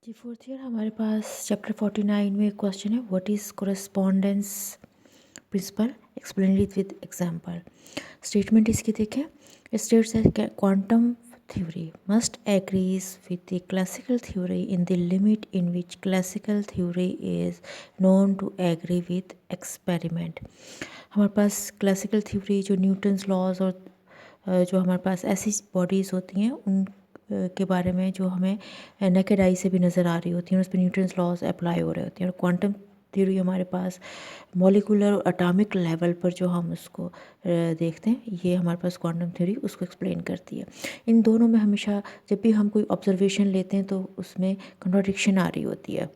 जी, fourth year हमारे पास chapter 49 में एक क्वेश्चन है, what is correspondence principle, explain it with example. Statement इसकी देखें, states that quantum theory must agrees with the classical theory in the limit in which classical theory is known to agree with experiment। हमारे पास classical theory जो Newton's laws और जो हमारे पास ऐसी bodies होती हैं उन के बारे में जो हमें नेकेड आई से भी नज़र आ रही होती हैं, उस पर न्यूटन्स लॉज अप्लाई हो रहे होते हैं। और क्वांटम थ्योरी हमारे पास मॉलिकुलर और एटॉमिक लेवल पर जो हम उसको देखते हैं, ये हमारे पास क्वांटम थ्योरी उसको एक्सप्लेन करती है। इन दोनों में हमेशा जब भी हम कोई ऑब्जर्वेशन लेते हैं तो उसमें कंट्राडिक्शन आ रही होती है,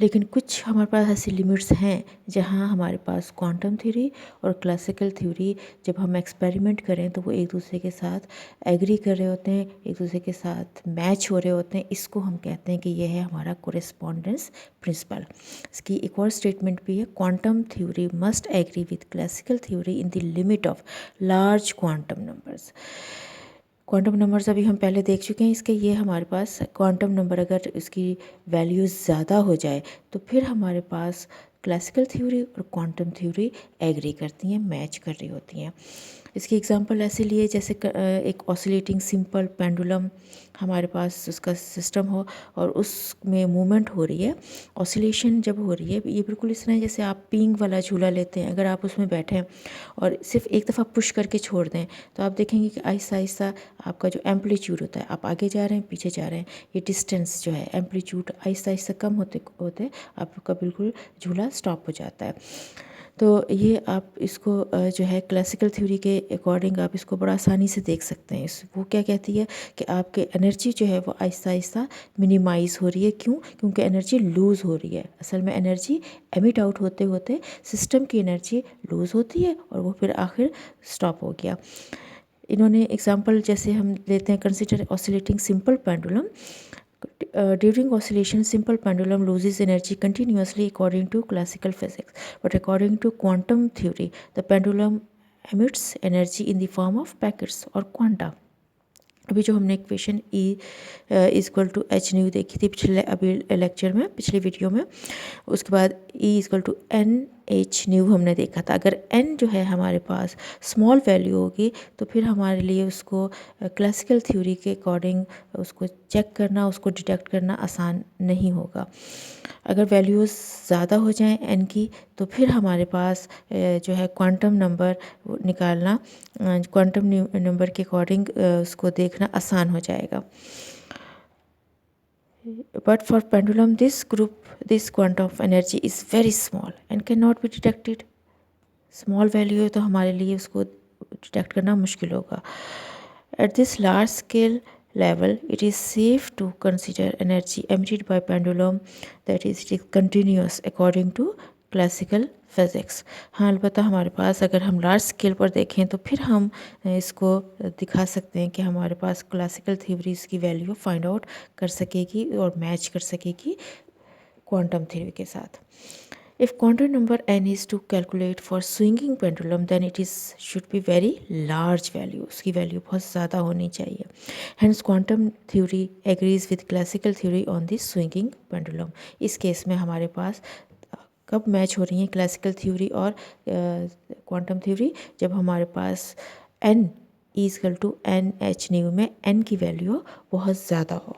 लेकिन कुछ हमारे पास ऐसी लिमिट्स हैं जहाँ हमारे पास क्वांटम थ्योरी और क्लासिकल थ्योरी जब हम एक्सपेरिमेंट करें तो वो एक दूसरे के साथ एग्री कर रहे होते हैं, एक दूसरे के साथ मैच हो रहे होते हैं। इसको हम कहते हैं कि यह है हमारा कोरेस्पॉन्डेंस प्रिंसिपल। इसकी एक और स्टेटमेंट भी है, quantum theory must agree with classical theory in the limit of large quantum numbers. Quantum numbers अभी हम पहले देख चुके हैं इसके, ये हमारे पास क्वांटम नंबर अगर इसकी वैल्यूज़ ज़्यादा हो जाए तो फिर हमारे पास क्लासिकल थ्योरी और क्वांटम थ्योरी एग्री करती हैं, मैच कर रही होती हैं। इसकी एग्जांपल ऐसे लिए जैसे एक ऑसिलेटिंग सिंपल पेंडुलम हमारे पास उसका सिस्टम हो और उसमें मूवमेंट हो रही है, ऑसिलेशन जब हो रही है, ये बिल्कुल इस तरह जैसे आप पींग वाला झूला लेते हैं, अगर आप उसमें बैठें और सिर्फ एक दफ़ा पुश करके छोड़ दें तो आप देखेंगे कि आहिस्ता आहिस्ता आपका जो एम्पलीट्यूड होता है, आप आगे जा रहे हैं पीछे जा रहे हैं, ये डिस्टेंस जो है एम्पलीट्यूड आहिस्ता आहिस्ता कम होते होते आपका बिल्कुल झूला स्टॉप हो जाता है। तो ये आप इसको जो है क्लासिकल थ्योरी के अकॉर्डिंग आप इसको बड़ा आसानी से देख सकते हैं। वो क्या कहती है कि आपके एनर्जी जो है वो आहिस्ता आहिस्ता मिनिमाइज़ हो रही है। क्यों? क्योंकि एनर्जी लूज़ हो रही है। असल में एनर्जी एमिट आउट होते होते सिस्टम की एनर्जी लूज़ होती है और वो फिर आखिर स्टॉप हो गया। इन्होंने एग्जांपल जैसे हम लेते हैं, consider oscillating simple pendulum. During oscillation, simple pendulum loses energy continuously according to classical physics. But according to quantum theory, the pendulum emits energy in the form of packets or quanta. अभी जो हमने equation E equal to H nu देखी थी पिछले अभी lecture में, पिछले video में, उसके बाद E equal to N H nu हमने देखा था। अगर n जो है हमारे पास स्मॉल वैल्यू होगी तो फिर हमारे लिए उसको क्लासिकल थ्योरी के अकॉर्डिंग उसको चेक करना, उसको डिटेक्ट करना आसान नहीं होगा। अगर वैल्यूज़ ज़्यादा हो जाएं n की तो फिर हमारे पास जो है क्वांटम नंबर निकालना, क्वांटम नंबर के अकॉर्डिंग उसको देखना आसान हो जाएगा। But for pendulum, this quantum of energy is very small and cannot be detected. Small value है तो हमारे लिए उसको डिटेक्ट करना मुश्किल होगा। At this large scale level, it is safe to consider energy emitted by pendulum that is it is continuous according to classical physics। हाँ, अलबत्ता हमारे पास अगर हम लार्ज स्केल पर देखें तो फिर हम इसको दिखा सकते हैं कि हमारे पास क्लासिकल थ्योरीज की वैल्यू फाइंड आउट कर सकेगी और मैच कर सकेगी क्वांटम थ्योरी के साथ। If quantum number n is to calculate for swinging pendulum, then it is should be very large value. उसकी वैल्यू बहुत ज़्यादा होनी चाहिए। Hence quantum theory agrees with classical theory on this swinging pendulum. इस case में हमारे पास कब मैच हो रही है क्लासिकल थ्योरी और क्वांटम थ्योरी? जब हमारे पास n equal to N H nu में n की वैल्यू बहुत ज़्यादा हो।